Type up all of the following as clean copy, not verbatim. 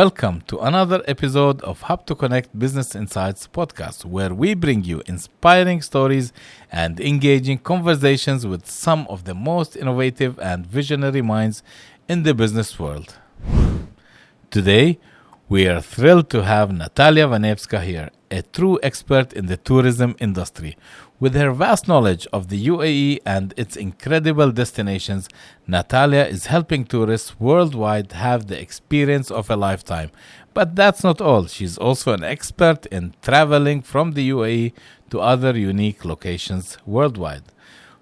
Welcome to another episode of Hub2Connect Business Insights podcast, where we bring you inspiring stories and engaging conversations with some of the most innovative and visionary minds in the business world. Today, we are thrilled to have Natalija Vanevska here, a true expert in the tourism industry. With her vast knowledge of the UAE and its incredible destinations, Natalia is helping tourists worldwide have the experience of a lifetime. But that's not all. She's also an expert in traveling from the UAE to other unique locations worldwide.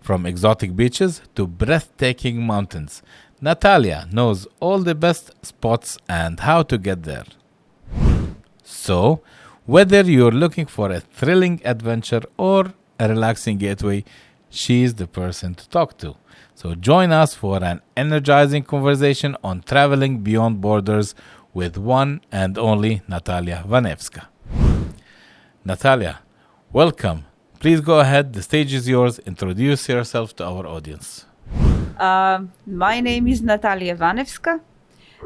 From exotic beaches to breathtaking mountains, Natalia knows all the best spots and how to get there. So, whether you're looking for a thrilling adventure or a relaxing getaway, she's the person to talk to. So join us for an energizing conversation on traveling beyond borders with one and only Natalija Vanevska. Natalia, welcome. Please go ahead. The stage is yours. Introduce yourself to our audience. My name is Natalija Vanevska.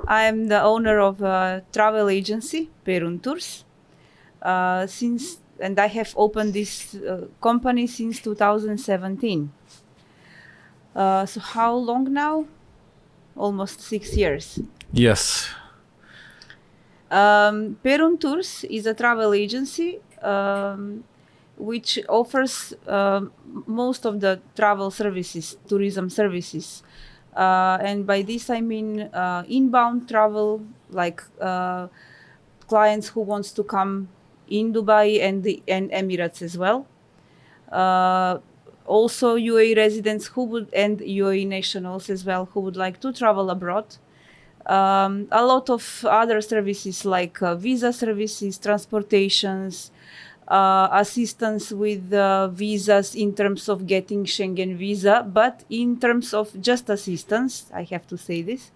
I'm the owner of a travel agency, Perun Tours. And I have opened this company since 2017. So how long now? Almost 6 years. Yes. Perun Tours is a travel agency which offers most of the travel services, tourism services. And by this I mean inbound travel, like clients who wants to come in Dubai and Emirates as well. Also UAE residents and UAE nationals as well who would like to travel abroad. A lot of other services like visa services, transportations, assistance with visas in terms of getting Schengen visa, but in terms of just assistance, I have to say this.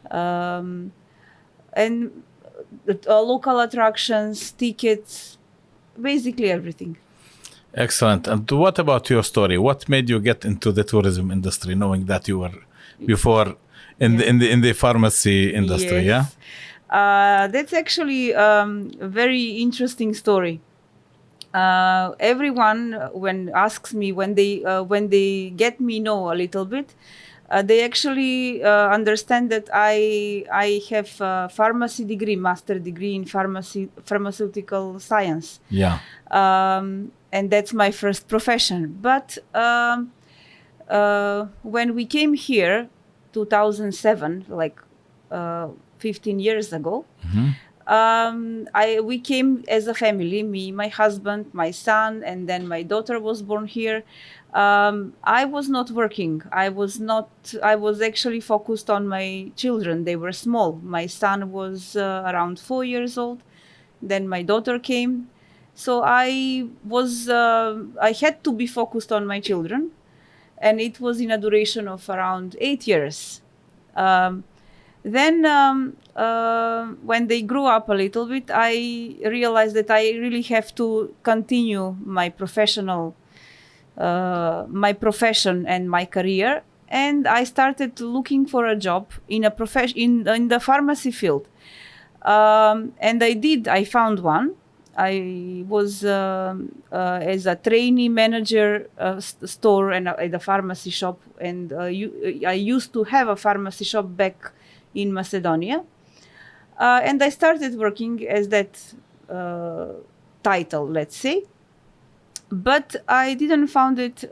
And local attractions, tickets, basically everything. Excellent. And what about your story? What made you get into the tourism industry, knowing that you were before in the pharmacy industry? Yes. Yeah, that's actually a very interesting story. Everyone when asks me when they get me know a little bit, they actually understand that I have a pharmacy degree, master degree in pharmaceutical science. Yeah. And that's my first profession. But when we came here, 2007, like 15 years ago, we came as a family, me, my husband, my son, and then my daughter was born here. I was not working. I was actually focused on my children. They were small. My son was around 4 years old. Then my daughter came. So I had to be focused on my children. And it was in a duration of around 8 years. Then when they grew up a little bit, I realized that I really have to continue my profession and my career. And I started looking for a job in the pharmacy field. And I found one. I was as a trainee manager store and at a pharmacy shop. And I used to have a pharmacy shop back in Macedonia. And I started working as that title, let's say. But I didn't found it,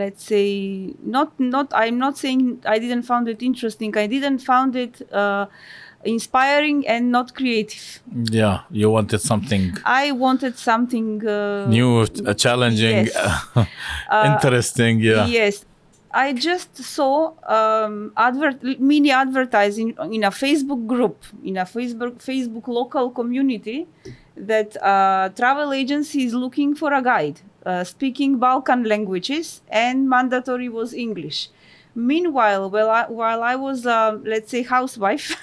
let's say, I'm not saying I didn't found it interesting. I didn't found it inspiring and not creative. Yeah, you wanted something. I wanted something new, challenging, yes. interesting. Yeah. Yes. I just saw mini advertising in a Facebook group, in a Facebook local community, that travel agency is looking for a guide speaking Balkan languages, and mandatory was English. Meanwhile, while I was, let's say, housewife,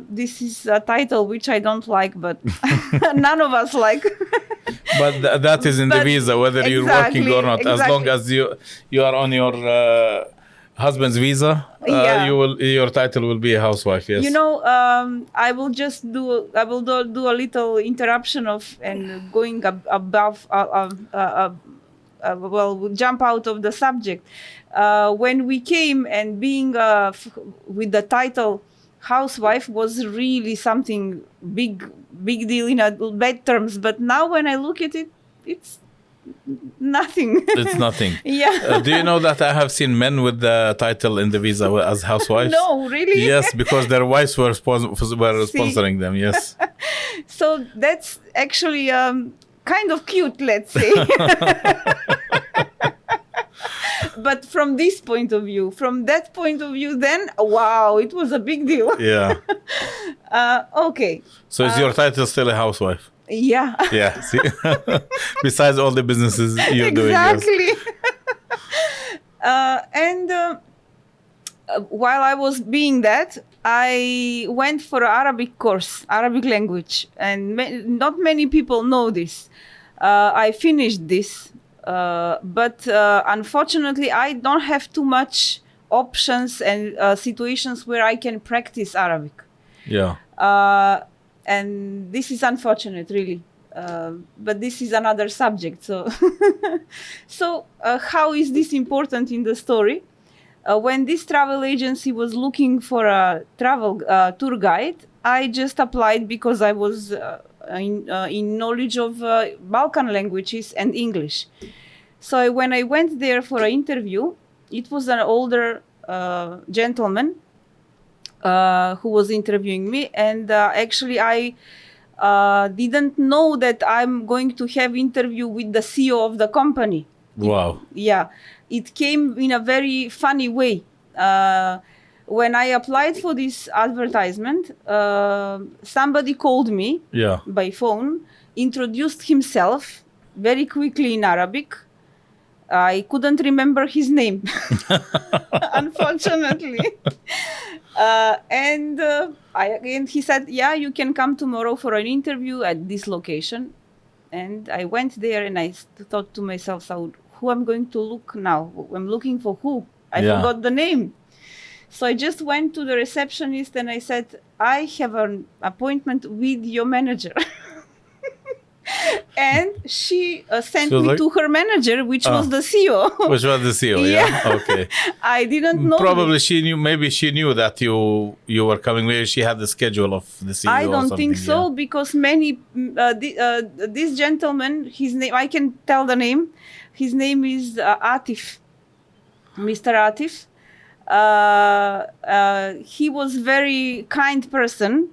this is a title which I don't like, but none of us like. But that is in the visa, whether you're working or not. Exactly. As long as you are on your husband's visa, Yeah. your title will be a housewife. Yes. You know, I will do a little interruption and going above. We'll jump out of the subject. When we came and being with the title housewife was really something big deal in bad terms. But now when I look at it, it's nothing. It's nothing. Yeah. Do you know that I have seen men with the title in the visa as housewives? No, really? Yes, because their wives were sponsoring them. Yes. So that's actually kind of cute, let's say. But from this point of view, from that point of view, then, wow, it was a big deal. Yeah. Okay. So is your title still a housewife? Yeah. Yeah. See? Besides all the businesses you're doing. Exactly. And while I was being that, I went for an Arabic course, Arabic language. And not many people know this. I finished this. But unfortunately, I don't have too much options and situations where I can practice Arabic. Yeah. And this is unfortunate, really. But this is another subject. So, how is this important in the story? When this travel agency was looking for a travel tour guide, I just applied because I was in knowledge of Balkan languages and English. So when I went there for an interview, it was an older gentleman who was interviewing me, and actually I didn't know that I'm going to have interview with the CEO of the company. Wow. Yeah, it came in a very funny way. When I applied for this advertisement, somebody called me by phone, introduced himself very quickly in Arabic. I couldn't remember his name, unfortunately. And he said, yeah, you can come tomorrow for an interview at this location. And I went there and I thought to myself, so who I'm going to look now? I'm looking for who? I forgot the name. So I just went to the receptionist and I said, I have an appointment with your manager. And she sent me to her manager, which was the CEO. Which was the CEO, yeah. Okay. I didn't know. Probably she knew. Maybe she knew that you were coming. Maybe she had the schedule of the CEO. I don't think so, because many this gentleman, his name, I can tell the name. His name is Atif, Mr. Atif. He was very kind person.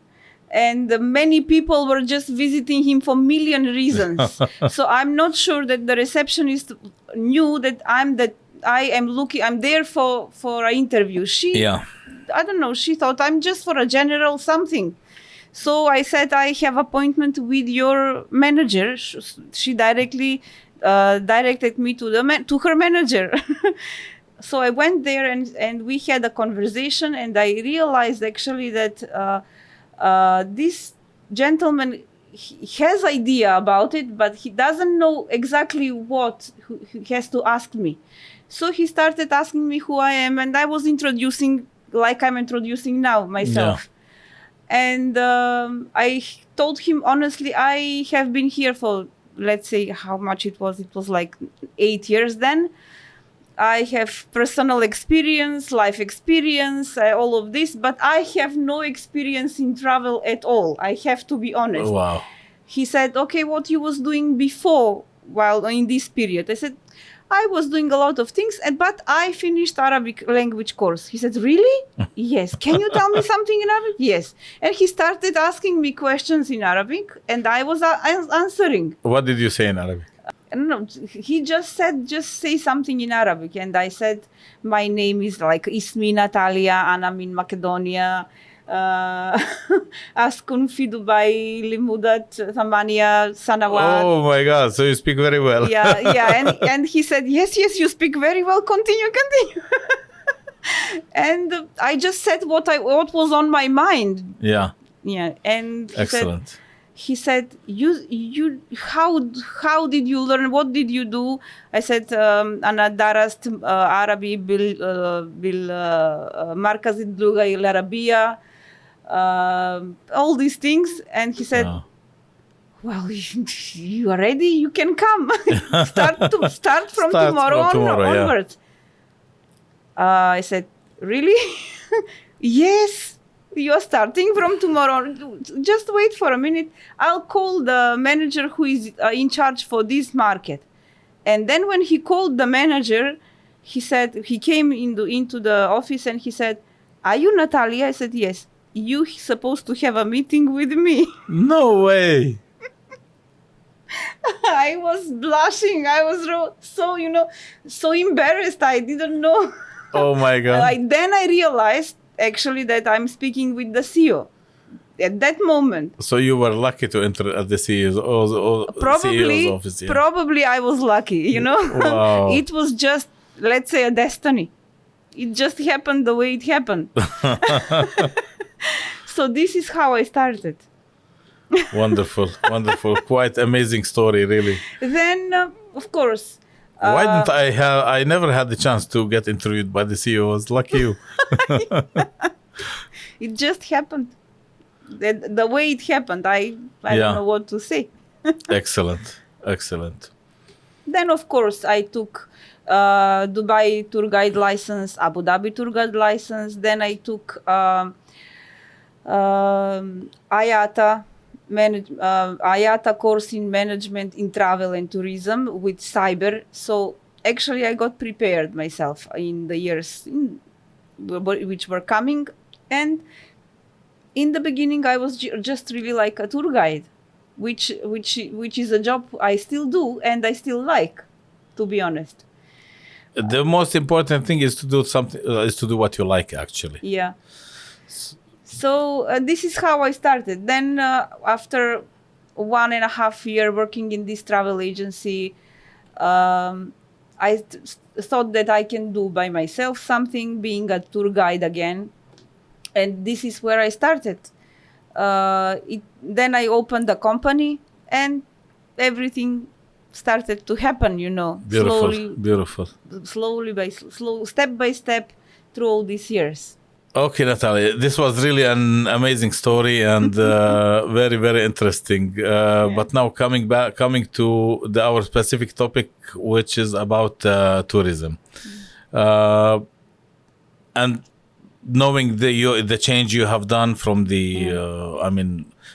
And many people were just visiting him for million reasons. So I'm not sure that the receptionist knew that I'm there for an interview. I don't know, she thought I'm just for a general something. So I said, I have appointment with your manager. She directly directed me to her manager. So I went there and we had a conversation, and I realized actually that this gentleman, he has idea about it, but he doesn't know exactly what he has to ask me. So he started asking me who I am, and I was introducing like I'm introducing now myself. Yeah. And I told him honestly, I have been here for, let's say, how much it was like 8 years then. I have personal experience, life experience, all of this, but I have no experience in travel at all. I have to be honest. Oh, wow. He said, okay, what you was doing before while in this period? I said, I was doing a lot of things, but I finished Arabic language course. He said, really? Yes. Can you tell me something in Arabic? Yes. And he started asking me questions in Arabic, and I was answering. What did you say in Arabic? I don't know. He just said, just say something in Arabic. And I said, my name is like Ismi Natalia, and I'm in Macedonia. Askun fi Dubai, Limudat, Thamania, Sanawat. Oh my God. So you speak very well. Yeah. And he said, yes, you speak very well. Continue. And I just said what was on my mind. Yeah. And he excellent. he said, how did you learn? What did you do? I said, أنا درست عربي بالمركز اللغة العربية, all these things. And he said, well, you are ready, you can come. start from tomorrow onwards. I said, really? Yes, you are starting from tomorrow. Just wait for a minute. I'll call the manager who is in charge for this market. And then when he called the manager, he said, he came into the office and he said, are you Natalia? I said, yes. You supposed to have a meeting with me. No way. I was blushing. I was so embarrassed. I didn't know. Oh my God. Then I realized actually that I'm speaking with the CEO at that moment. So you were lucky to enter at the CEO's office. Yeah. Probably I was lucky, Wow. It was just, let's say, a destiny. It just happened the way it happened. So this is how I started. Wonderful. Quite amazing story, really. Then, of course. Why didn't I never had the chance to get interviewed by the CEOs. Lucky you. It just happened. The way it happened, I don't know what to say. Excellent. Then, of course, I took Dubai tour guide license, Abu Dhabi tour guide license. Then I took IATA course in management in travel and tourism with cyber. So actually I got prepared myself in the years which were coming. And in the beginning I was just really like a tour guide, which is a job I still do and I still like, to be honest. The most important thing is to do something, is to do what you like, actually. Yeah. So this is how I started. Then after 1.5 years working in this travel agency, I thought that I can do by myself something, being a tour guide again. And this is where I started. Then I opened a company and everything started to happen, Beautiful. Slowly, step by step through all these years. Okay, Natalia, this was really an amazing story and very, very interesting. But now coming to our specific topic, which is about tourism, and knowing the change you have done from the,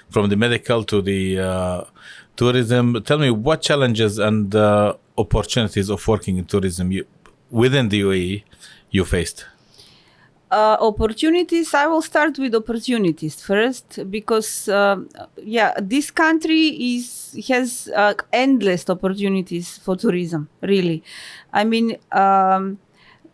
from the medical to the tourism. Tell me what challenges and opportunities of working in tourism within the UAE you faced. Opportunities. I will start with opportunities first because this country has endless opportunities for tourism. Really, I mean,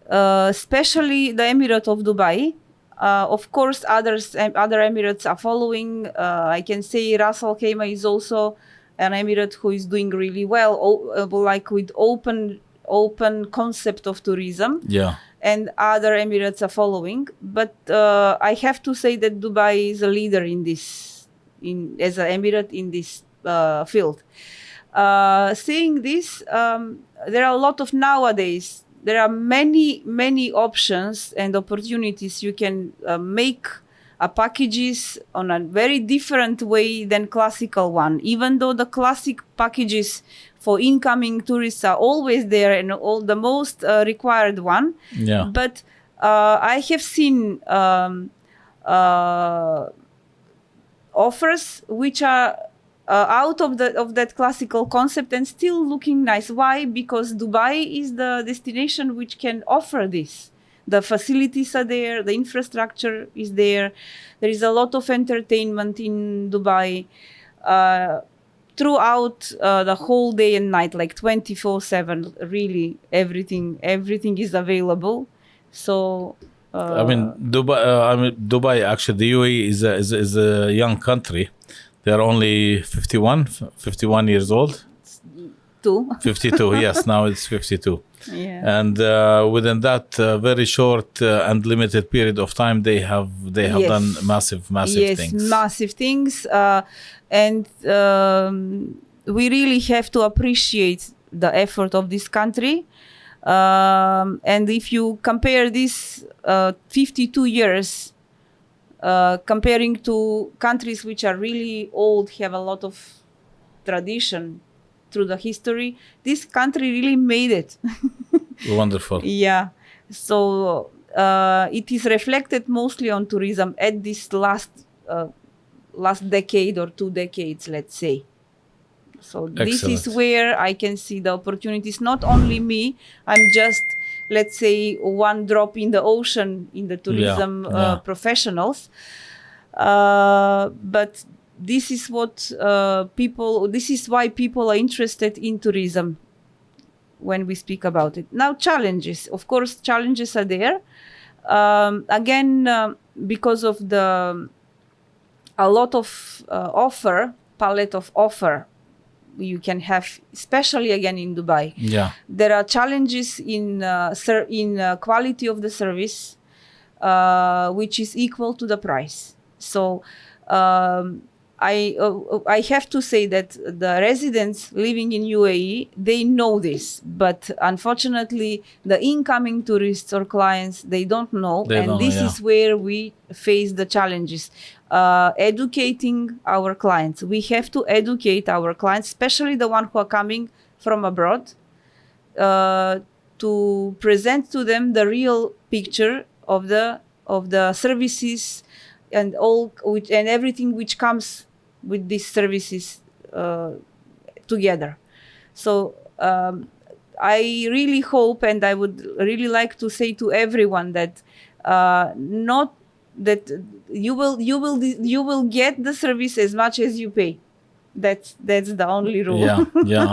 especially the Emirate of Dubai. Of course, other Emirates are following. I can say Ras Al Khaimah is also an Emirate who is doing really well, like with open concept of tourism. Yeah. And other Emirates are following. But I have to say that Dubai is a leader as an Emirate in this field. Saying this, there are a lot of nowadays. There are many options and opportunities. You can make packages on a very different way than classical one. Even though the classic packages for incoming tourists are always there and all the most required one. Yeah. But I have seen offers which are out of that classical concept and still looking nice. Why? Because Dubai is the destination which can offer this. The facilities are there, the infrastructure is there. There is a lot of entertainment in Dubai. Throughout the whole day and night, like 24/7, really everything is available. So Dubai actually, the UAE is a young country. They are only 51 years old. 52. Yes, now it's 52. Yeah. And within that very short and limited period of time, they have done massive yes, things. Massive things. and we really have to appreciate the effort of this country. And if you compare this 52 years, comparing to countries which are really old, have a lot of tradition through the history, this country really made it. Wonderful. Yeah. So it is reflected mostly on tourism at this last decade or 2 decades, let's say. So this is where I can see the opportunities. Not only me, I'm just, let's say, one drop in the ocean in the tourism professionals. But this is what this is why people are interested in tourism when we speak about it. Now, challenges. Of course, challenges are there. Again, because of a lot of palette of offer you can have, especially again in Dubai. Yeah. There are challenges in quality of the service, which is equal to the price. So I have to say that the residents living in UAE, they know this, but unfortunately the incoming tourists or clients, they don't know. This is where we face the challenges. Educating our clients. We have to educate our clients, especially the ones who are coming from abroad, to present to them the real picture of the services and everything which comes with these services together. So I really hope, and I would really like to say to everyone that not that you will get the service as much as you pay. That's the only rule. Yeah.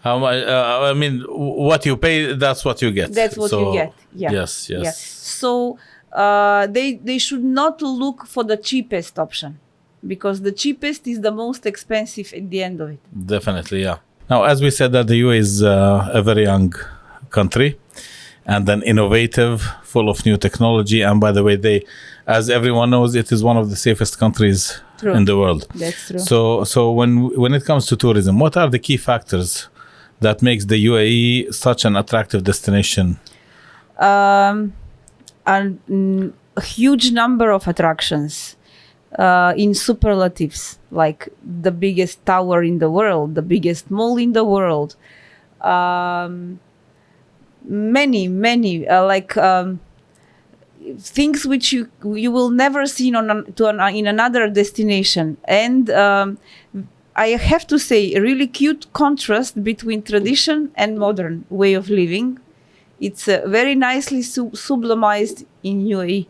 How much? I mean, what you pay, that's what you get. That's what you get. Yeah. Yes. Yeah. So they should not look for the cheapest option, because the cheapest is the most expensive at the end of it. Definitely, yeah. Now, as we said, that the UAE is a very young country, and then innovative, full of new technology. And by the way, as everyone knows, it is one of the safest countries in the world. That's true. So when it comes to tourism, what are the key factors that makes the UAE such an attractive destination? A huge number of attractions. In superlatives, like the biggest tower in the world, the biggest mall in the world, many things which you will never see in another destination. And I have to say, a really cute contrast between tradition and modern way of living. It's very nicely sublimized in UAE,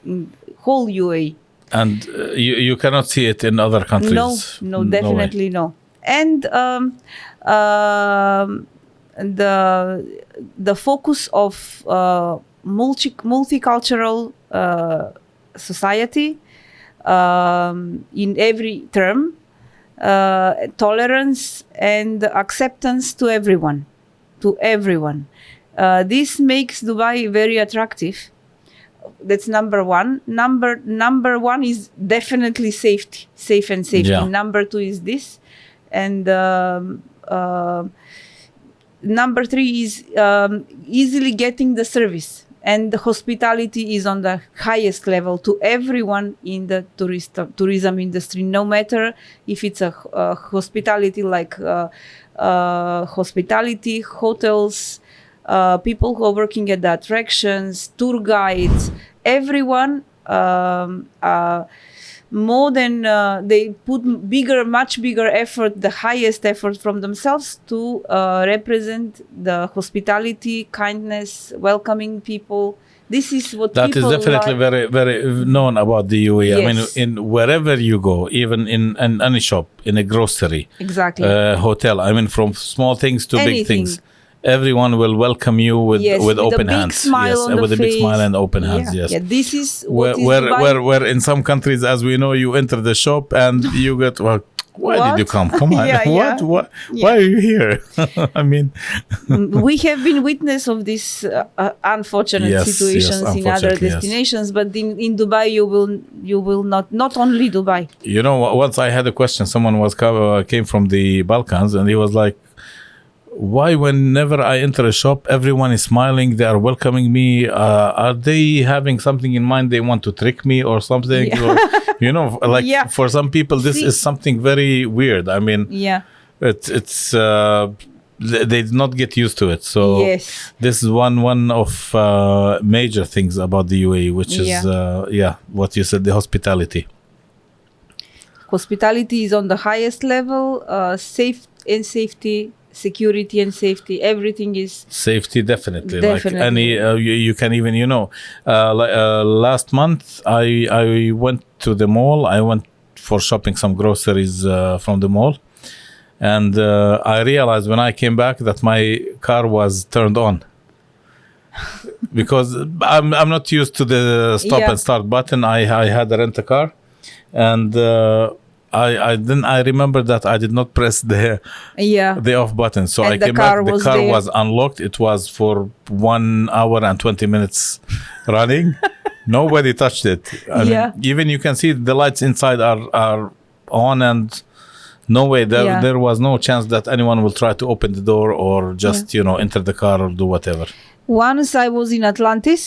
in whole UAE. And you cannot see it in other countries. No, definitely no. And the focus of multicultural society in every term, tolerance and acceptance to everyone. This makes Dubai very attractive. That's number one. Number one is definitely safe and safety. Yeah. Number two is this, and number three is easily getting the service, and the hospitality is on the highest level to everyone in the tourism industry, no matter if it's a hospitality like hospitality, hotels, people who are working at the attractions, tour guides, everyone more than they put much bigger effort, the highest effort from themselves to represent the hospitality, kindness, welcoming people. This is what that people is definitely like. very, very known about the UAE. Yes. I mean, in wherever you go, even in any shop, in a grocery, Exactly. Hotel. I mean, from small things to Anything. big things, everyone will welcome you with open hands. Smile on with the a big face. smile and open hands. Yes. Yeah, this is Where what is Dubai. where in some countries, as we know, you enter the shop and you get Why What? did you come? Come on. Yeah, What? yeah. What? Yeah. Why are you here? I mean, We have been witness of these unfortunate Yes, situations in other unfortunately, yes. destinations, but in Dubai you will not only Dubai. you know, once I had a question. Someone came from the Balkans, and he was like, "Why, whenever I enter a shop, everyone is smiling. They are welcoming me. Are they having something in mind? They want to trick me or something?" Yeah. Or, you know, like Yeah. for some people, this See- is something very weird. I mean, Yeah. it's they did not get used to it. So Yes. this is one of major things about the UAE, which is what you said, the hospitality. Hospitality is on the highest level. Safety, security and safety. Everything is Safety, definitely. Definitely. Like any, you can even, last month I went to the mall. I went for shopping some groceries from the mall, and I realized when I came back that my car was turned on. Because I'm not used to the stop Yeah. and start button. I had a rent a car, and I remember that I did not press the off button. So And I the came car back. The was car there. was unlocked. It was for 1 hour and 20 minutes running. Nobody touched it. I Yeah. mean, even you can see the lights inside are on, and no way there was no chance that anyone will try to open the door or just enter the car or do whatever. Once I was in Atlantis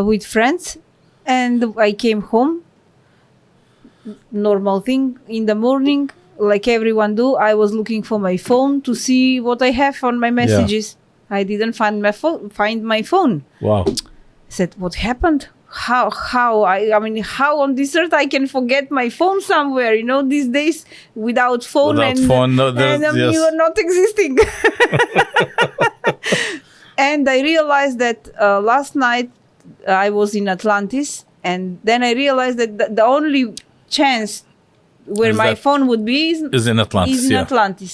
with friends, and I came home. Normal thing in the morning, like everyone do. I was looking for my phone to see what I have on my messages. I didn't find my phone. Wow. I said, what happened? How I mean, how on this earth I can forget my phone somewhere? These days without phone No, yes. you are not existing. And I realized that last night I was in Atlantis, and then I realized that the only chance where Is my that- phone would be Is in Atlantis. is in Atlantis.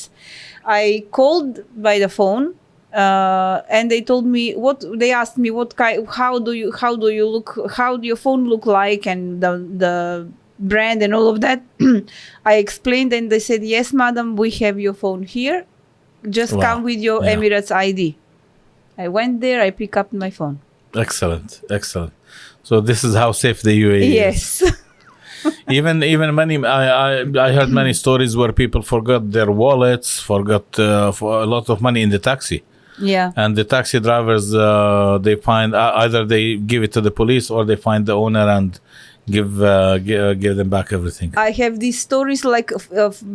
I called by the phone, and they told me they asked me how do your phone look like, and the brand and all of that. I explained, and they said, yes, madam, we have your phone here. Just Wow. come with your Yeah. Emirates ID. I went there, I pick up my phone. Excellent. So this is how safe the UAE is. Yes. Even many I heard many stories where people forgot their wallets, forgot for a lot of money in the taxi, Yeah. and the taxi drivers they find either they give it to the police or they find the owner and give them back everything. I have these stories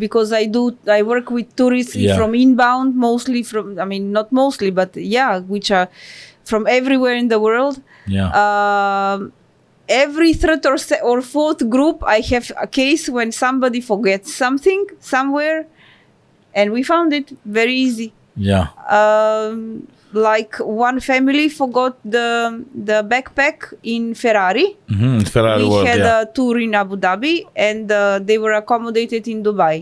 because I work with tourists Yeah. from inbound, mostly not mostly, but which are from everywhere in the world. Yeah. Every third or fourth group, I have a case when somebody forgets something somewhere, and we found it very easy. Yeah. Like one family forgot the backpack in Ferrari. Ferrari We World, had yeah. a tour in Abu Dhabi, and they were accommodated in Dubai.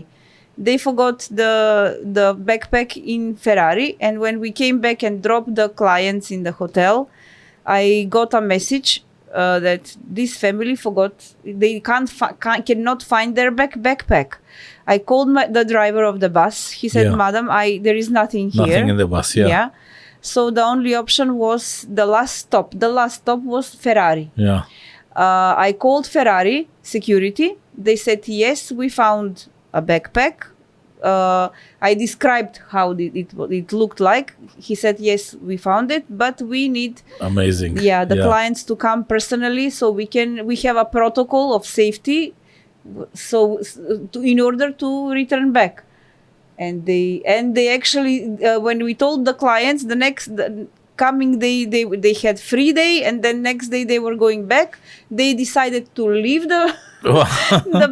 They forgot the backpack in Ferrari, and when we came back and dropped the clients in the hotel, I got a message that this family forgot. They cannot find their backpack. I called the driver of the bus. He said, Yeah. "Madam, there is nothing here." Nothing in the bus, yeah. So the only option was the last stop. The last stop was Ferrari. Yeah. I called Ferrari security. They said, yes, we found a backpack. I described how it looked like. He said, yes, we found it, but we need Amazing. the clients to come personally, so we have a protocol of safety, so in order to return back. And they actually when we told the clients the coming day they had free day, and then next day they were going back. They decided to leave the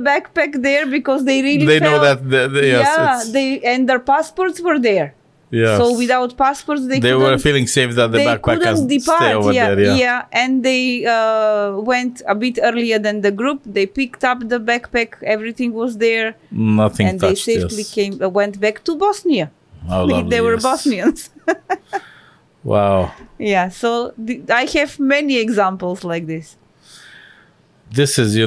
backpack there because they really they know felt, that yes, and their passports were there. Yes. So without passports they were feeling safe that the backpack can stay over there. And they went a bit earlier than the group. They picked up the backpack, everything was there, nothing and touched, they safely went back to Bosnia. How lovely, They were yes. Bosnians. Wow. So I have many examples like this. This is,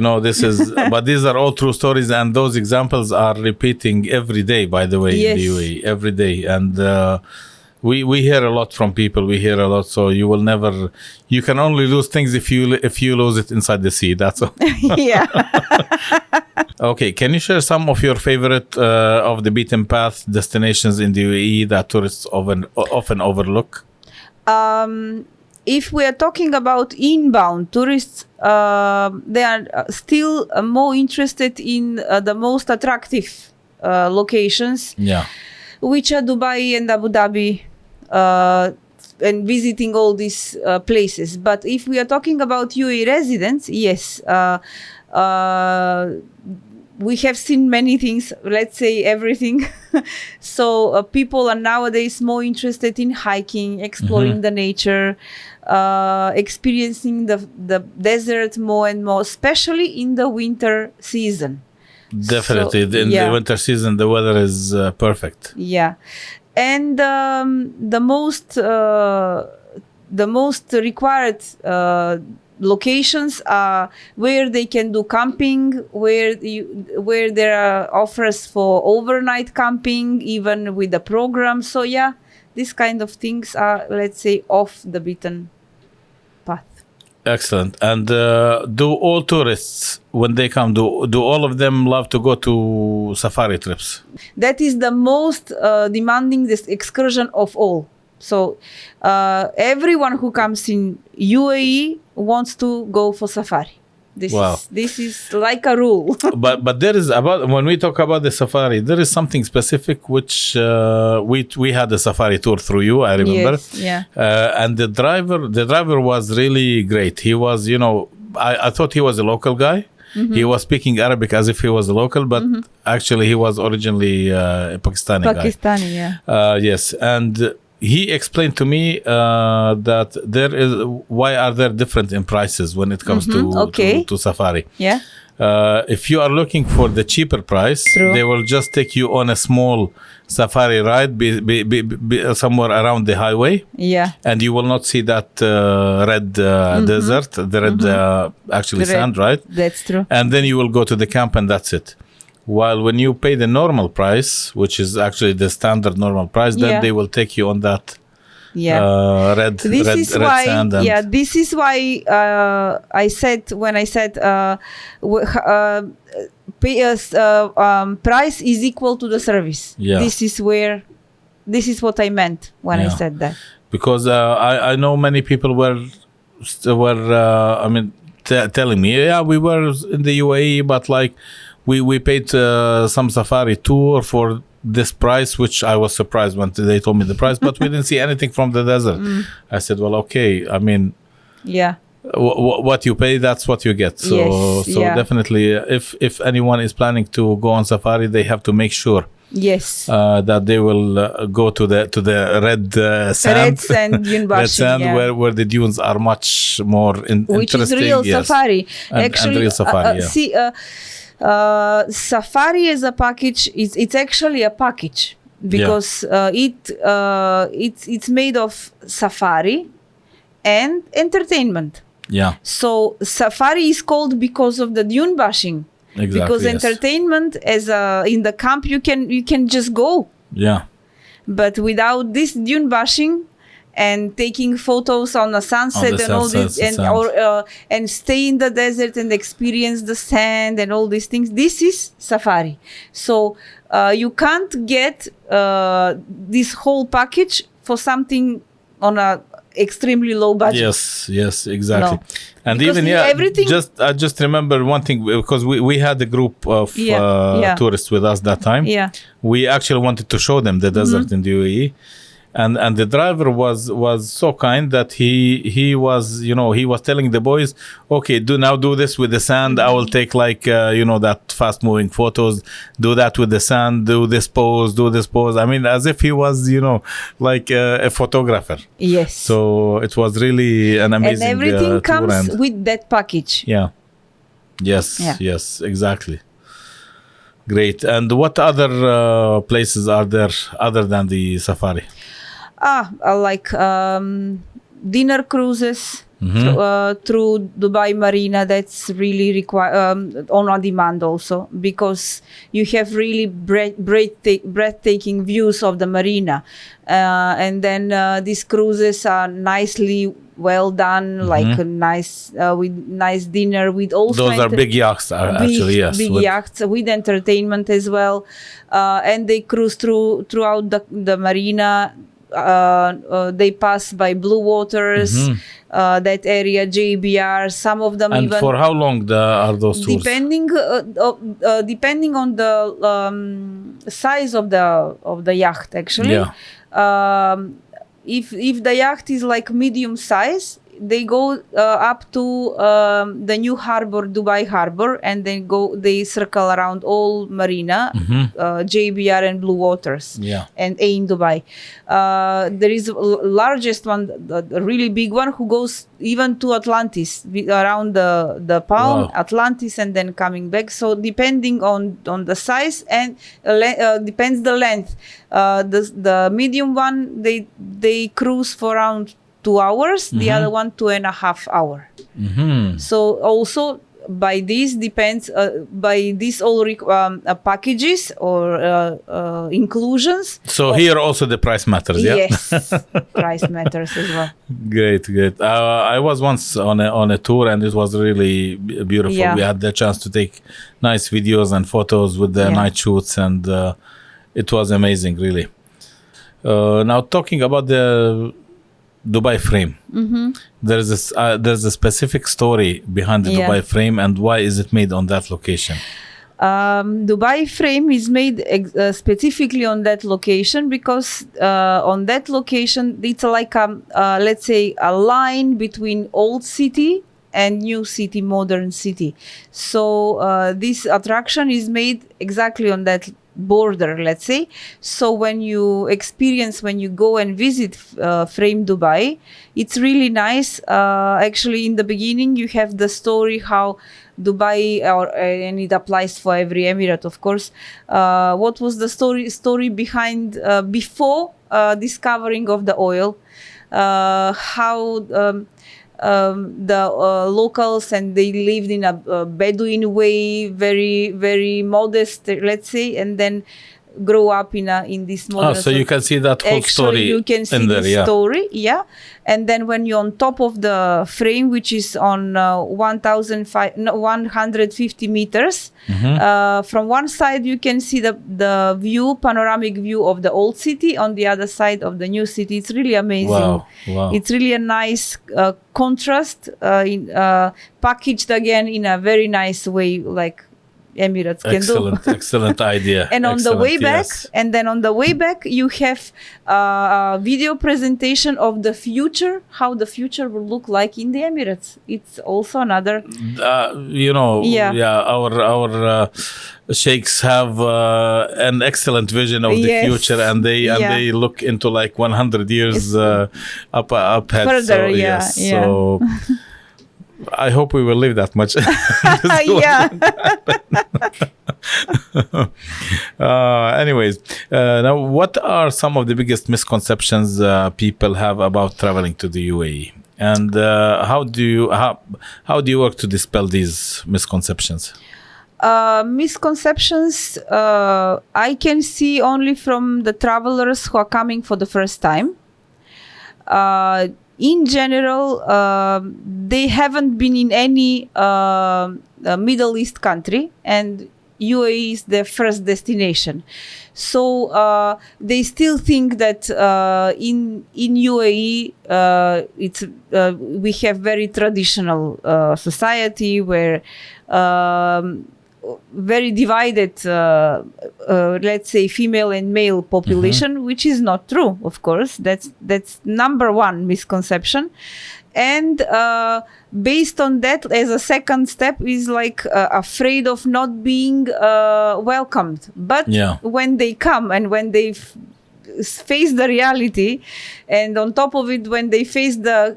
but these are all true stories, and those examples are repeating every day, by the way, in the UAE, every day. And we hear a lot from people. We hear a lot. So you can only lose things if you lose it inside the sea. That's all. Yeah. Okay. Can you share some of your favorite of the beaten path destinations in the UAE that tourists often overlook? If we are talking about inbound tourists, they are still more interested in the most attractive locations, which are Dubai and Abu Dhabi, and visiting all these places. But if we are talking about UAE residents, yes, we have seen many things, let's say everything. So people are nowadays more interested in hiking, exploring the nature, experiencing the desert more and more, especially in the winter season. Definitely. In the winter season, the weather is perfect. Yeah. And the most required locations are where they can do camping, where there are offers for overnight camping, even with the program. So these kind of things are, let's say, off the beaten path. Excellent. And do all tourists, when they come, do all of them love to go to safari trips? That is the most demanding this excursion of all. So everyone who comes in UAE wants to go for safari. This is like a rule. but there is when we talk about the safari, there is something specific which we had a safari tour through you, I remember. Yes, and the driver was really great. He was, I thought he was a local guy. He was speaking Arabic as if he was a local, but actually he was originally a Pakistani guy. Yes, and he explained to me that why are there different in prices when it comes to safari. Yeah. If you are looking for the cheaper price, they will just take you on a small safari ride be somewhere around the highway. Yeah. And you will not see that red desert, the red sand, right? That's true. And then you will go to the camp and that's it. While when you pay the normal price, which is actually the standard normal price, then they will take you on that red sand. This is why I said price is equal to the service. Yeah. This is what I meant when I said that. Because I know many people were telling me, we were in the UAE, but like we paid some safari tour for this price, which I was surprised when they told me the price, but we didn't see anything from the desert. I said, well, okay, I mean, what you pay, that's what you get. So definitely, if anyone is planning to go on safari, they have to make sure that they will go to the red sand. Red sand, dune red sand where the dunes are much more interesting. Which is real safari. And real safari, safari as a package it's actually a package because it's made of safari and entertainment. So safari is called because of the dune bashing. Exactly, because entertainment in the camp you can just go. But without this dune bashing and taking photos on the sunset and all this, and stay in the desert and experience the sand and all these things. This is safari. So you can't get this whole package for something on a extremely low budget. Yes, exactly. No. And because even everything. I just remember one thing, because we had a group of tourists with us that time. We actually wanted to show them the desert in the UAE. And the driver was so kind that he was telling the boys, okay, do this with the sand. I will take that fast moving photos. Do that with the sand. Do this pose. I mean, as if he was like a photographer. Yes. So it was really an amazing. And everything comes with that package. Yes, exactly. Great. And what other places are there other than the safari? Like dinner cruises, through Dubai Marina. That's really on demand also, because you have really breathtaking views of the marina. And then these cruises are nicely well done, like a nice with nice dinner with also those are big yachts, actually. Yes, big yachts with entertainment as well, and they cruise throughout the marina. They pass by Blue Waters, that area, JBR. Some of them and even. For how long are those tours? Depending on the size of the yacht, actually. Yeah. If the yacht is like medium size, they go up to the new harbor, Dubai Harbor, and then they circle around all marina, JBR and Blue Waters, and in Dubai. There is a largest one, the really big one, who goes even to Atlantis, around the Palm, Atlantis, and then coming back. So depending on the size and depends the length. The medium one, they cruise for around 2 hours, the other one 2.5 hours. So also by this depends, by these all packages or inclusions. So here also the price matters, yeah? Yes, price matters as well. Great. I was once on a tour, and it was really beautiful. Yeah. We had the chance to take nice videos and photos with the night shoots, and it was amazing, really. Now talking about the Dubai frame. There's a specific story behind the Dubai frame, and why is it made on that location? Dubai frame is made specifically on that location because on that location it's like let's say a line between old city and new city, modern city. So this attraction is made exactly on that border, let's say. So when you go and visit Frame Dubai, it's really nice. Actually, in the beginning, you have the story how Dubai, and it applies for every emirate, of course. What was the story behind before discovering of the oil? How the locals, and they lived in a Bedouin way, very, very modest, let's say, and then grow up in this modern. So you can see that whole story. You can see the story, and then when you're on top of the frame, which is on 150 meters, from one side you can see the panoramic view of the old city. On the other side of the new city, it's really amazing. Wow. It's really a nice contrast, packaged again in a very nice way, like Emirates can do. Excellent idea. And on the way back, you have a video presentation of the future, how the future will look like in the Emirates. It's also another. Our sheikhs have an excellent vision of the future, and they look into like 100 years up ahead. Further, So I hope we will live that much. Anyways, now what are some of the biggest misconceptions people have about traveling to the UAE, and how do you work to dispel these misconceptions? Misconceptions I can see only from the travelers who are coming for the first time. In general, they haven't been in any Middle East country, and UAE is their first destination. So they still think that in UAE we have very traditional society where very divided, let's say, female and male population, which is not true, of course. That's number one misconception. And based on that, as a second step, is like afraid of not being welcomed. But when they come and when they face the reality, and on top of it, when they face the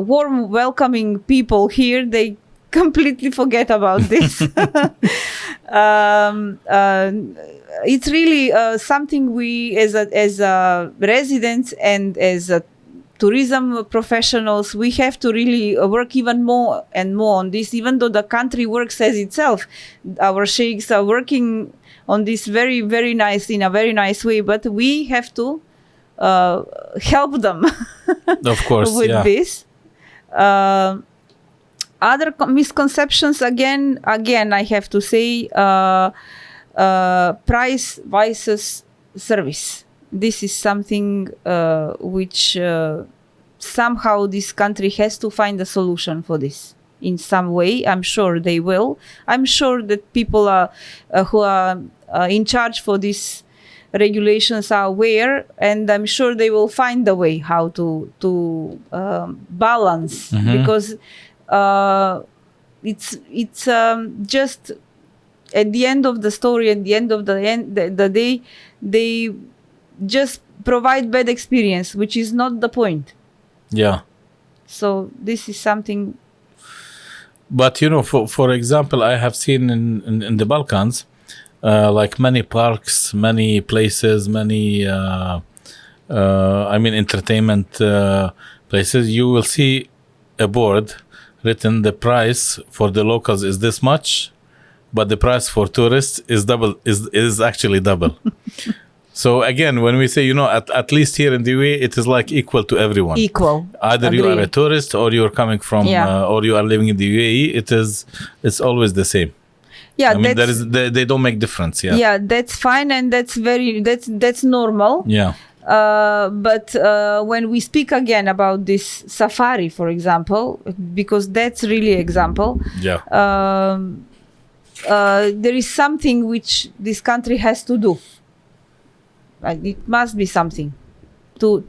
warm, welcoming people here, they completely forget about this. It's really something we as a residents and as tourism professionals, we have to really work even more and more on this, even though the country works as itself. Our sheikhs are working on this very, very nice, in a very nice way, but we have to help them Of course, with this. Other misconceptions, again, I have to say, price versus service. This is something which somehow this country has to find a solution for this in some way. I'm sure they will. I'm sure that people are who are in charge for these regulations are aware, and I'm sure they will find a way how to balance, because it's just at the end of the story, at the end of the day, they just provide bad experience, which is not the point. Yeah. So this is something. But for example, I have seen in the Balkans, like many parks, many places, many entertainment places, you will see a board written, the price for the locals is this much, but the price for tourists is actually double. So again, when we say, at least here in the UAE, it is like equal to everyone. Equal. Either you are a tourist or you're coming from, or you are living in the UAE. It's always the same. Yeah, they don't make difference. Yeah. Yeah, that's fine, and that's normal. Yeah. But when we speak again about this safari, for example, because that's really example. Yeah. There is something which this country has to do. It must be something to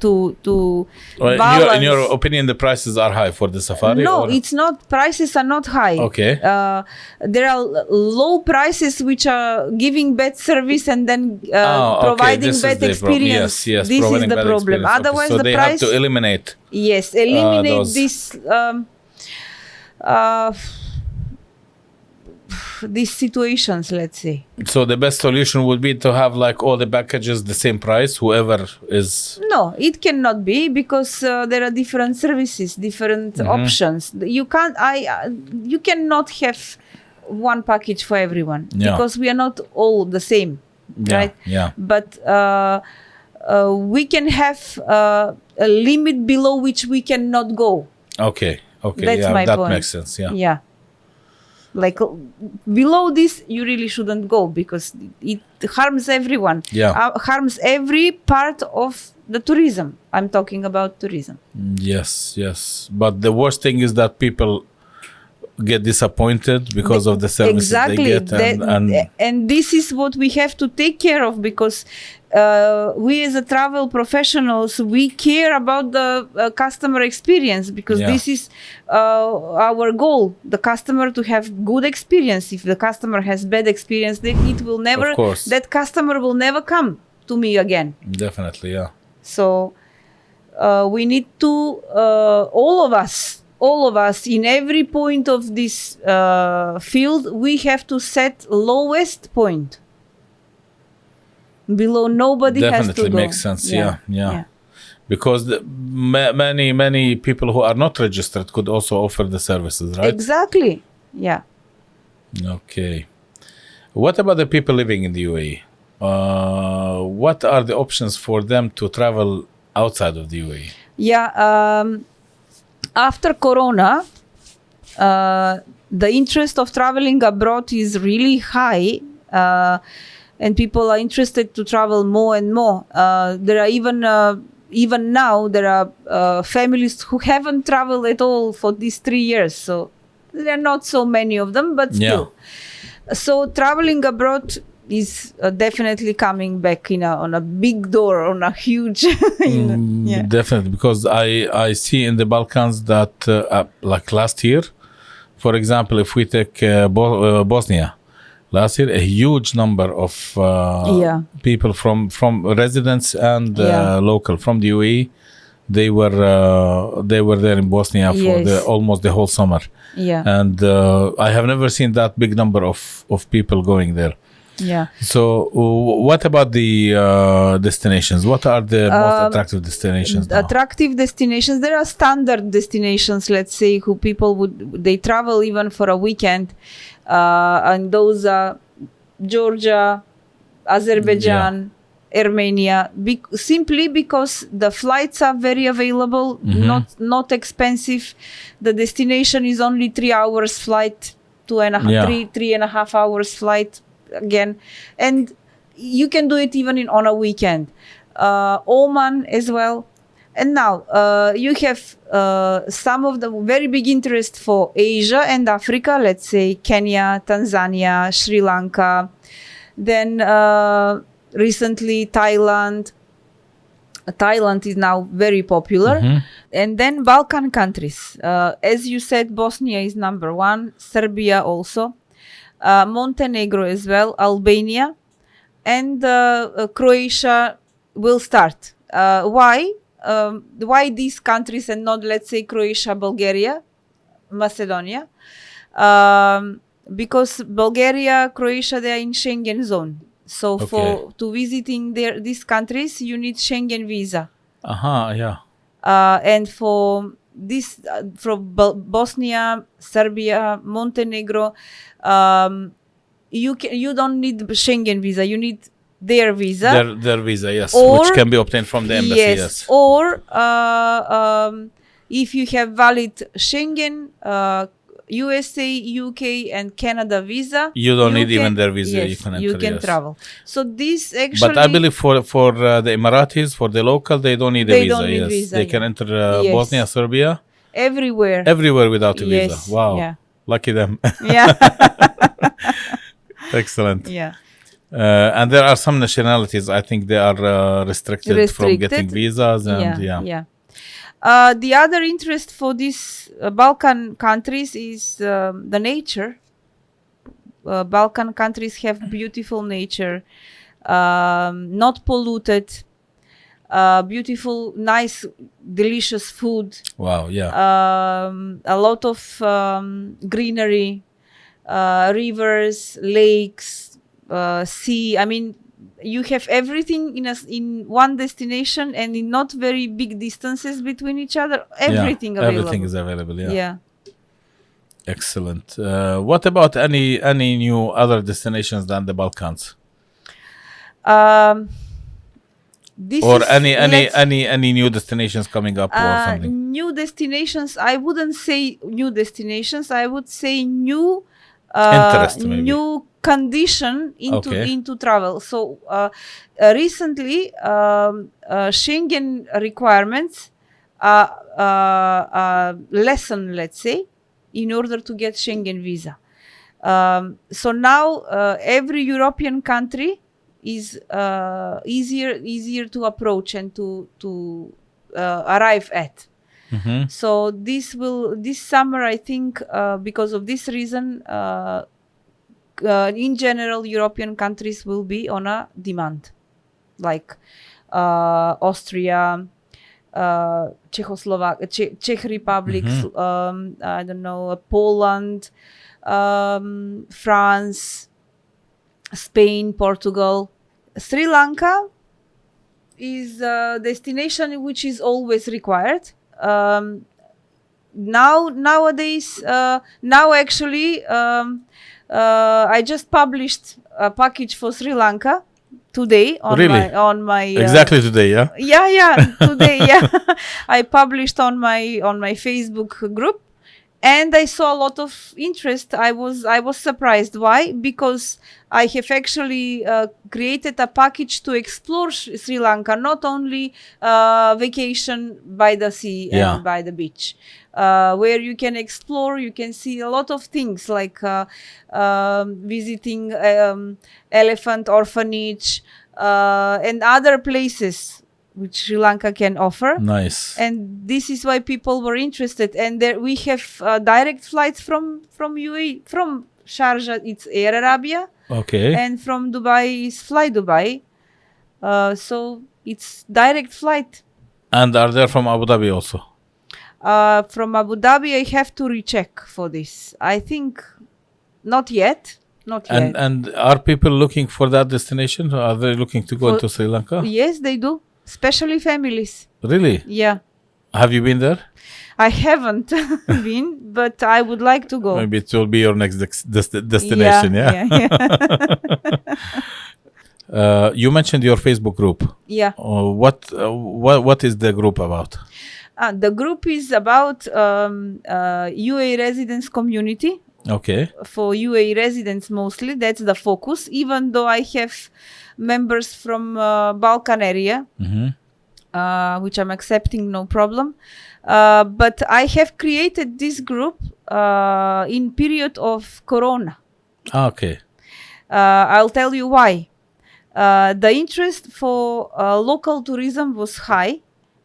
balance. In your opinion, the prices are high for the safari? No, it's not. Prices are not high. Okay. There are low prices which are giving bad service and then providing bad experience. Yes, this is the problem. Otherwise, so the they price have to eliminate. Yes, eliminate this. These situations, let's say. So the best solution would be to have like all the packages the same price, whoever is. No, it cannot be, because there are different services, different options. You cannot have one package for everyone, because we are not all the same, right? Yeah. But we can have a limit below which we cannot go. Okay. That's my that point. Makes sense. Yeah. Yeah. Like below this, you really shouldn't go, because it harms everyone. Yeah. Harms every part of the tourism. I'm talking about tourism. Yes. But the worst thing is that people get disappointed because of the services they get. And this is what we have to take care of, because we as a travel professionals, we care about the customer experience, because this is our goal, the customer to have good experience. If the customer has bad experience, then that customer will never come to me again. Definitely, yeah. So we need to, all of us in every point of this field, we have to set lowest point. Below, nobody has to go. Definitely makes sense. Yeah. Because many people who are not registered could also offer the services, right? Exactly. Yeah. Okay. What about the people living in the UAE? What are the options for them to travel outside of the UAE? Yeah. After Corona, the interest of traveling abroad is really high. And people are interested to travel more and more. There are even now there are families who haven't traveled at all for these 3 years. So there are not so many of them, but still. So traveling abroad is definitely coming back on a big door, on a huge. Definitely, because I see in the Balkans that like last year, for example, if we take Bosnia. Last year, a huge number of people from residents and local from the UAE, they were there in Bosnia for almost the whole summer. Yeah. And I have never seen that big number of people going there. Yeah. So, what about the destinations? What are the most attractive destinations now? Attractive destinations. There are standard destinations, let's say, who people they travel even for a weekend, and those are Georgia, Azerbaijan, Armenia, simply because the flights are very available, not expensive. The destination is only 3 hours flight, 3.5 hours flight again, and you can do it even on a weekend. Oman as well. And now you have some of the very big interest for Asia and Africa, let's say Kenya, Tanzania, Sri Lanka. Then recently Thailand. Thailand is now very popular. And then Balkan countries. As you said, Bosnia is number one, Serbia also, Montenegro as well, Albania, and Croatia will start. Why? Why these countries and not, let's say, Croatia, Bulgaria, Macedonia? Because Bulgaria, Croatia, they are in Schengen zone. So to visiting these countries, you need Schengen visa. And for this, from Bosnia, Serbia, Montenegro, you don't need Schengen visa. You need their visa. Their visa, yes, which can be obtained from the embassy. Yes. Or if you have valid Schengen, USA, UK, and Canada visa, you don't need even their visa. Yes, you can travel. So this actually. But I believe for the Emiratis, for the local, they don't need a visa. They can enter Bosnia, Serbia, everywhere without a visa. Wow, lucky them. Yeah. Excellent. Yeah. And there are some nationalities, I think they are restricted from getting visas. And the other interest for these Balkan countries is the nature. Balkan countries have beautiful nature, not polluted, beautiful, nice, delicious food. Wow, yeah. A lot of greenery, rivers, lakes, sea. I mean, you have everything in one destination and in not very big distances between each other. Everything available. Everything is available. Yeah. Excellent. What about any new other destinations than the Balkans? Any new destinations coming up or something? New destinations. I wouldn't say new destinations. I would say new interest, maybe. New condition into travel. So recently Schengen requirements lessen, let's say, in order to get Schengen visa. So now every European country is easier to approach and to arrive at. So this summer, I think, because of this reason, in general, European countries will be on a demand, like Austria, Czech Republic, I don't know, Poland, France, Spain, Portugal. Sri Lanka is a destination which is always required. Nowadays, actually, I just published a package for Sri Lanka today on my exactly today, today, I published on my Facebook group, and I saw a lot of interest. I was surprised. Why? Because I have actually created a package to explore Sri Lanka, not only vacation by the sea and by the beach, where you can explore, you can see a lot of things like visiting elephant orphanage and other places which Sri Lanka can offer. Nice. And this is why people were interested. And there we have direct flights from UAE, from Sharjah, it's Air Arabia. Okay. And from Dubai is Fly Dubai. So it's direct flight. And are there from Abu Dhabi also? From Abu Dhabi, I have to recheck for this. I think not yet. Not yet. And are people looking for that destination? Are they looking to go into Sri Lanka? Yes, they do, especially families. Really? Yeah. Have you been there? I haven't been, but I would like to go. Maybe it will be your next destination. Yeah. You mentioned your Facebook group. Yeah. What is the group about? The group is about UAE residents community. Okay. For UAE residents mostly, that's the focus. Even though I have members from Balkan area, which I'm accepting, no problem. But I have created this group in period of Corona. Okay. I'll tell you why. The interest for local tourism was high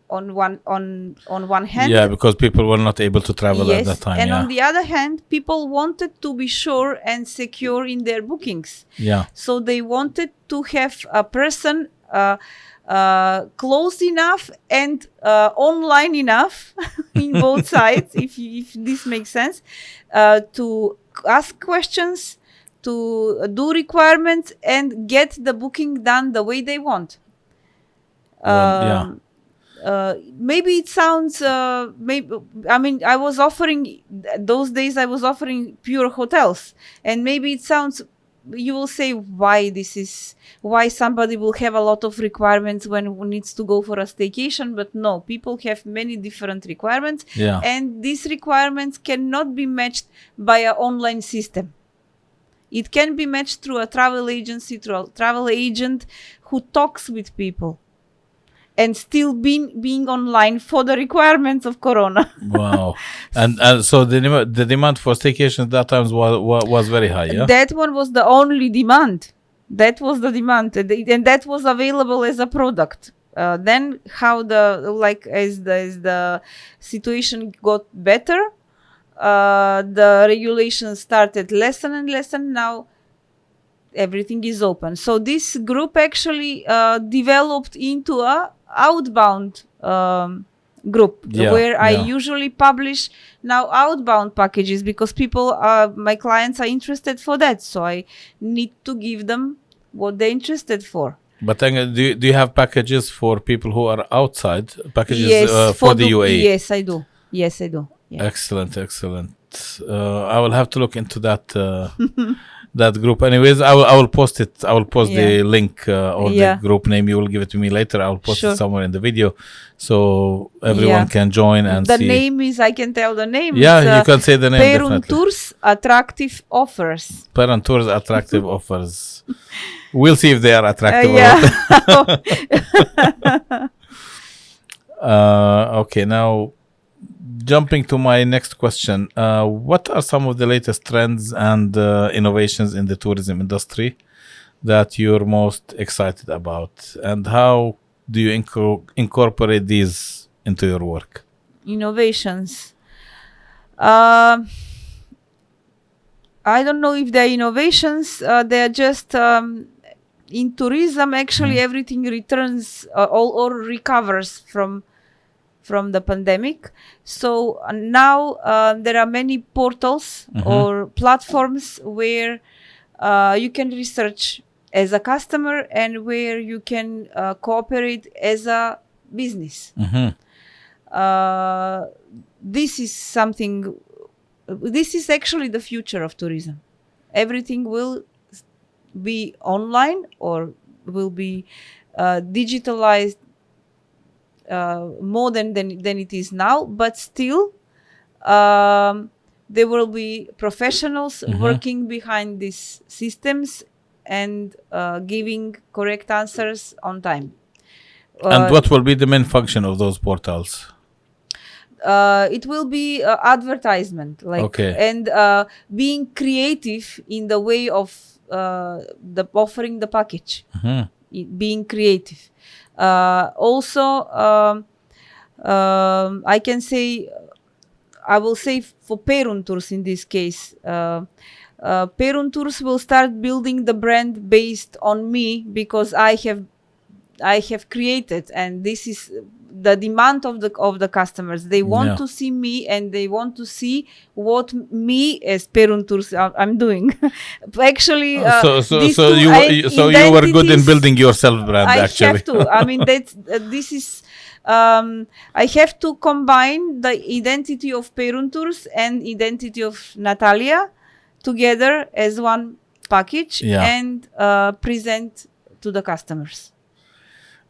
on one hand. Yeah, because people were not able to travel at that time. And on the other hand, people wanted to be sure and secure in their bookings. Yeah. So they wanted to have a person close enough and online enough in both sides, if this makes sense, to ask questions, to do requirements, and get the booking done the way they want. Maybe it sounds I was offering those days, I was offering pure hotels, and maybe it sounds, you will say, why somebody will have a lot of requirements when one needs to go for a staycation. But no, people have many different requirements, and these requirements cannot be matched by an online system. It can be matched through a travel agency, through a travel agent who talks with people, and still being online for the requirements of Corona. Wow. And so the demand for staycations that times was very high, yeah? That one was the only demand. That was the demand. And that was available as a product. Then how as the situation got better, the regulations started lessen and lessen. Now everything is open. So this group actually developed into a outbound group, where I usually publish now outbound packages, because people my clients are interested for that, so I need to give them what they're interested for. But then, do you have packages for people who are outside, packages for the UAE? Yes, I do. Yeah. Excellent. I will have to look into that that group. Anyways, I will post it. I will post the link or the group name. You will give it to me later. I will post it somewhere in the video, so everyone can join and see. The name is, I can tell the name. Yeah, you can say the name. Perun Tours Attractive Offers. Perun Tours Attractive Offers. We'll see if they are attractive. Okay, now jumping to my next question, what are some of the latest trends and innovations in the tourism industry that you're most excited about, and how do you incorporate these into your work? Innovations. I don't know if they're innovations. They're just in tourism. Actually, everything returns or recovers from the pandemic. So now there are many portals or platforms where you can research as a customer, and where you can cooperate as a business. This is actually the future of tourism. Everything will be online or will be digitalized more than it is now, but still there will be professionals working behind these systems and giving correct answers on time. And what will be the main function of those portals? It will be advertisement, and being creative in the way of offering the package. Being creative. Also, I can say, I will say for Perun Tours in this case, Perun Tours will start building the brand based on me, because I I have created, and this is the demand of the customers. They want to see me, and they want to see what me as Perun Tours I'm doing. Actually, you were good in building your self brand. I actually, have to. I mean, this is. I have to combine the identity of Perun Tours and identity of Natalia together as one package and present to the customers.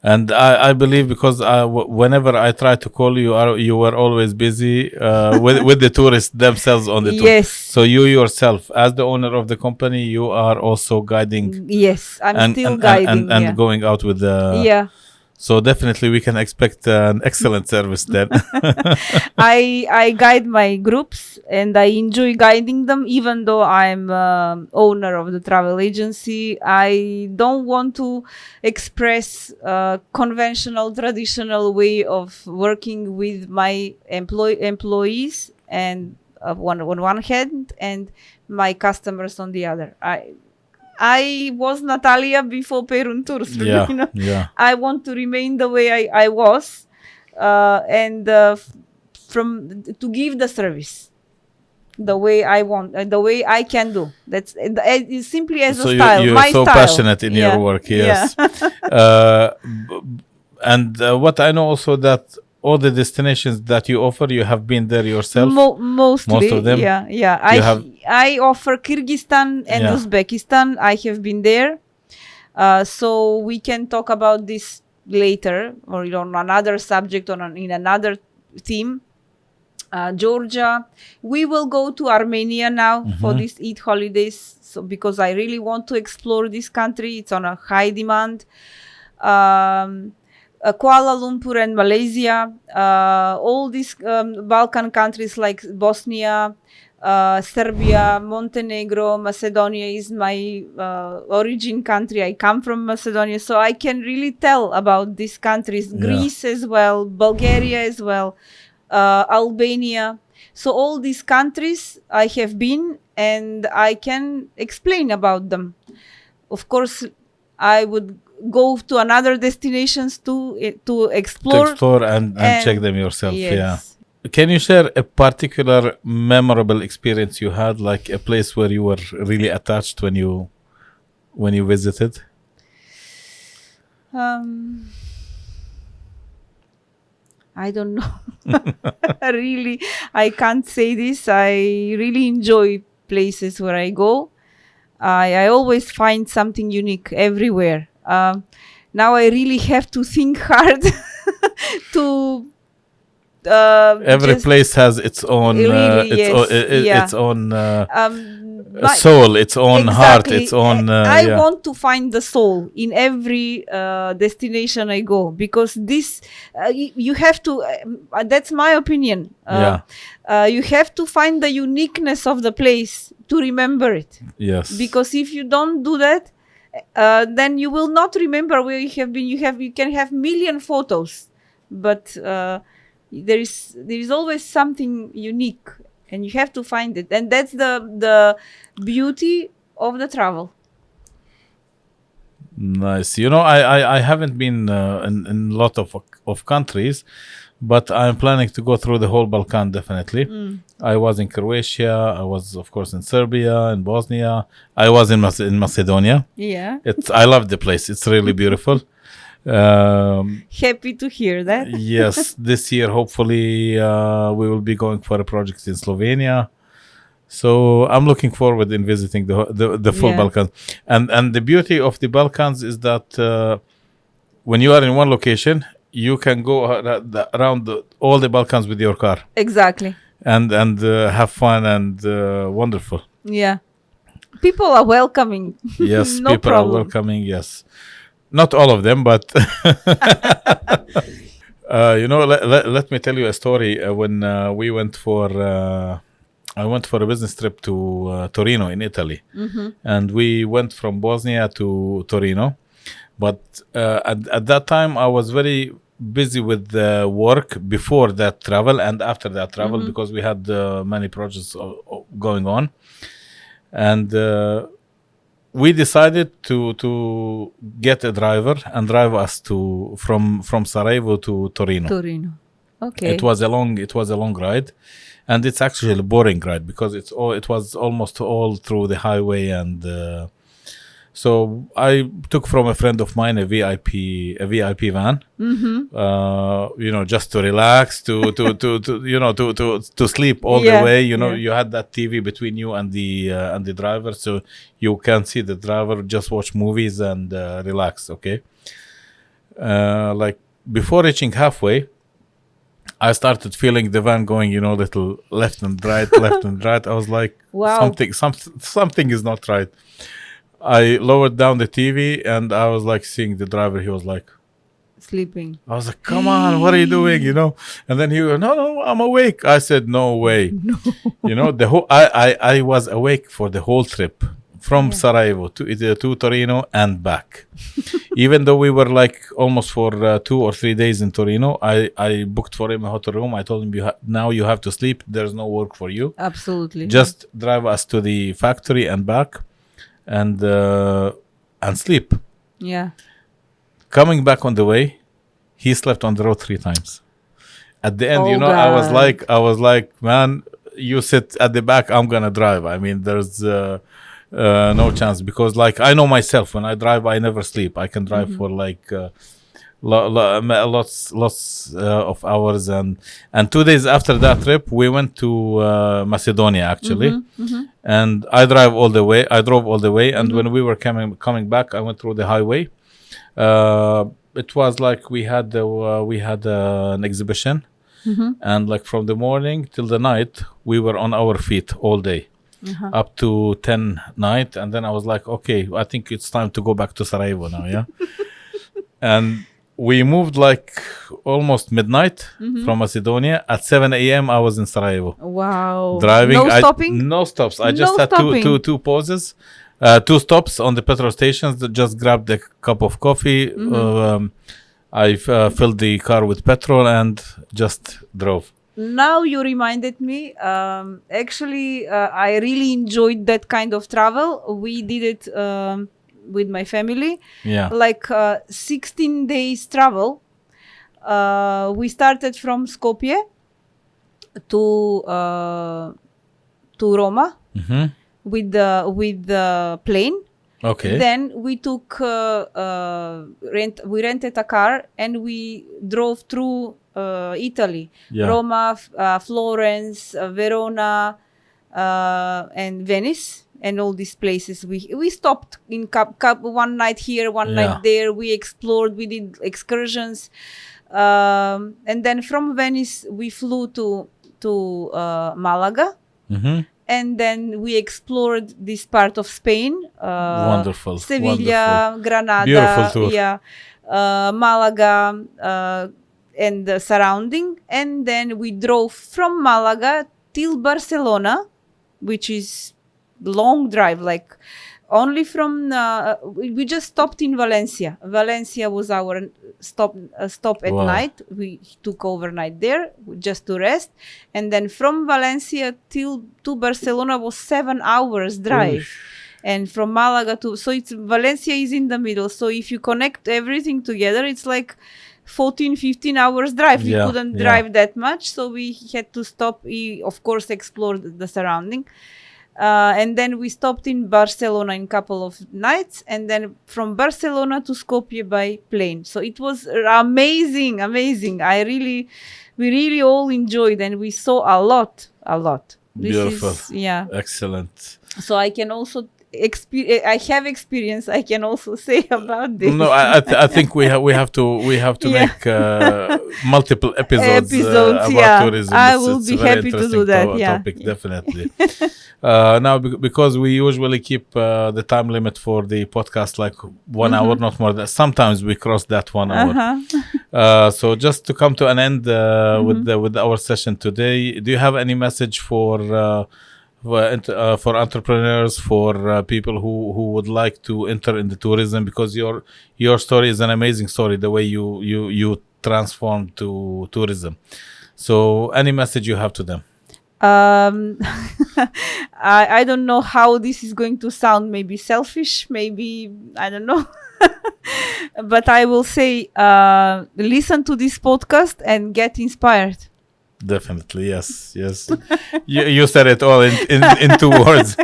And I believe, because whenever I try to call you, you were always busy with the tourists themselves on the tour. Yes. So you yourself, as the owner of the company, you are also guiding. Yes, I'm still guiding. And going out with the... So definitely we can expect an excellent service then. I guide my groups, and I enjoy guiding them, even though I'm owner of the travel agency. I don't want to express conventional, traditional way of working with my employees and on one hand, and my customers on the other. I was Natalia before Perun Tours. I want to remain the way I was, and to give the service the way I want, the way I can do. That's it's simply as a style. You're my so style. Passionate in your work. Yes. And what I know also, that all the destinations that you offer, you have been there yourself. Mostly, most of them. Yeah. I offer Kyrgyzstan and Uzbekistan. I have been there, so we can talk about this later, or on another subject, in another theme. Georgia. We will go to Armenia now for these Eid holidays. So because I really want to explore this country, it's on a high demand. Kuala Lumpur and Malaysia, all these Balkan countries like Bosnia, Serbia, Montenegro, Macedonia is my origin country. I come from Macedonia, so I can really tell about these countries. Greece as well, Bulgaria as well, Albania. So all these countries I have been, and I can explain about them. Of course, I would go to another destinations to explore and check them yourself. Yes. Can you share a particular memorable experience you had, like a place where you were really attached when you visited? I don't know. Really, I can't say this. I really enjoy places where I go. I always find something unique everywhere. Now I really have to think hard to every place has its own its own soul, its own heart, its own I want to find the soul in every destination I go, because this you have to that's my opinion. You have to find the uniqueness of the place to remember it. Yes. Because if you don't do that, then you will not remember where you have been. You can have million photos, but there is always something unique, and you have to find it, and that's the beauty of the travel. Nice. I haven't been in a lot of countries, but I'm planning to go through the whole Balkan, definitely. I was in Croatia. I was, of course, in Serbia and Bosnia. I was in Macedonia. Yeah. I love the place. It's really beautiful. Happy to hear that. Yes. This year, hopefully, we will be going for a project in Slovenia. So I'm looking forward in visiting the full Balkans. And the beauty of the Balkans is that when you are in one location, you can go around all the Balkans with your car. Exactly. And have fun and wonderful. Yeah. People are welcoming. Yes, no people problem. are welcoming, yes. Not all of them, but... let me tell you a story. When we went for... I went for a business trip to Torino in Italy. And we went from Bosnia to Torino. But at that time, I was very busy with work before that travel and after that travel, because we had many projects going on. And we decided to get a driver and drive us to from Sarajevo to Torino. Torino. Okay. It was a long ride, and it's actually a boring ride because it was almost all through the highway, and so I took from a friend of mine a VIP van, just to relax, to sleep all the way. You had that TV between you and the driver, so you can see the driver, just watch movies and relax. Okay, like before reaching halfway, I started feeling the van going, little left and right, left and right. I was like, wow, something is not right. I lowered down the TV and I was like seeing the driver. He was like sleeping. I was like, come on, what are you doing? And then he was, no, I'm awake. I said, no way. No. The whole I was awake for the whole trip from Sarajevo to Torino and back. Even though we were like almost for 2 or 3 days in Torino, I booked for him a hotel room. I told him, now you have to sleep. There's no work for you. Absolutely. Just drive us to the factory and back and sleep. Yeah. Coming back on the way, he slept on the road 3 times. At the end, God. I was like, man, you sit at the back, I'm gonna drive. I mean, there's no chance, because like I know myself, when I drive I never sleep. I can drive for like lots of hours, and 2 days after that trip we went to Macedonia actually. And I drove all the way, and when we were coming back, I went through the highway. It was like we had an exhibition, and like from the morning till the night we were on our feet all day. Up to 10 night, and then I was like, okay, I think it's time to go back to Sarajevo now. Yeah. And we moved like almost midnight from Macedonia. At 7 a.m. I was in Sarajevo. Wow. Driving. No stopping? No stops. I just had two pauses, 2 stops on the petrol stations. That just grabbed a cup of coffee. I filled the car with petrol and just drove. Now you reminded me. Actually, I really enjoyed that kind of travel. We did it with my family. Yeah. Like 16 days travel. We started from Skopje to Roma with the plane. Okay. Then we took we rented a car and we drove through Italy, Roma, Florence, Verona, and Venice, and all these places. We stopped in one night here, one night there. We explored, we did excursions, and then from Venice we flew to Malaga. And then we explored this part of Spain. Wonderful. Sevilla, wonderful. Granada. Beautiful tour. Yeah. Malaga and the surrounding. And then we drove from Malaga till Barcelona, which is long drive, like only from we just stopped in Valencia. Valencia was our stop at night. We took overnight there just to rest, and then from Valencia to Barcelona was 7 hours drive. And from Malaga so it's Valencia is in the middle, so if you connect everything together, it's like 14-15 hours drive. We couldn't drive that much, so we had to stop. We of course explored the surrounding. And then we stopped in Barcelona in a couple of nights, and then from Barcelona to Skopje by plane. So it was amazing. We really all enjoyed, and we saw a lot. Beautiful. Excellent. So I can also I have experience. I can also say about this. No, I think we have to make multiple episodes about tourism. I will be happy to do that. Topic, definitely. Now, because we usually keep the time limit for the podcast like 1 hour, not more than. Sometimes we cross that 1 hour. So just to come to an end with our session today, do you have any message for entrepreneurs, for people who would like to enter in the tourism? Because your story is an amazing story, the way you transformed to tourism. So any message you have to them? Um, I don't know how this is going to sound. Maybe selfish, maybe I don't know. But I will say, listen to this podcast and get inspired. Definitely, yes, yes. You said it all in 2 words.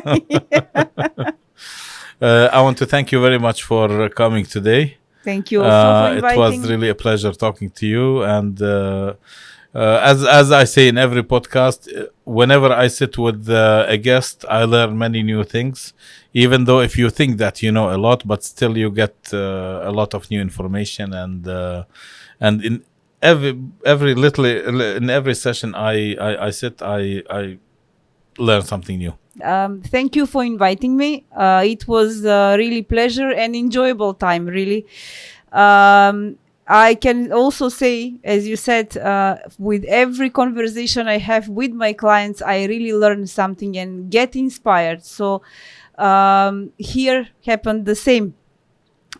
I want to thank you very much for coming today. Thank you also for inviting. It was really a pleasure talking to you. And as I say in every podcast, whenever I sit with a guest, I learn many new things. Even though if you think that you know a lot, but still you get a lot of new information. And in every little in every session I sit, I learn something new. Thank you for inviting me. It was really pleasure and enjoyable time, really. I can also say, as you said, with every conversation I have with my clients, I really learn something and get inspired. So here happened the same.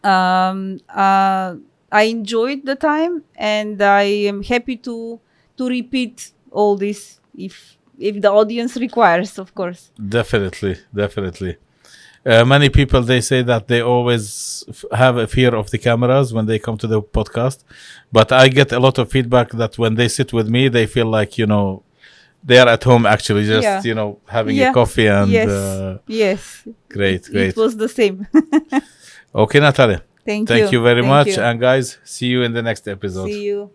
I enjoyed the time, and I am happy to repeat all this if the audience requires, of course. Definitely. Many people, they say that they always have a fear of the cameras when they come to the podcast, but I get a lot of feedback that when they sit with me, they feel like, they are at home actually, just having a coffee. And yes, great. It was the same. Okay, Natalia. Thank you very much. you. And guys, see you in the next episode. See you.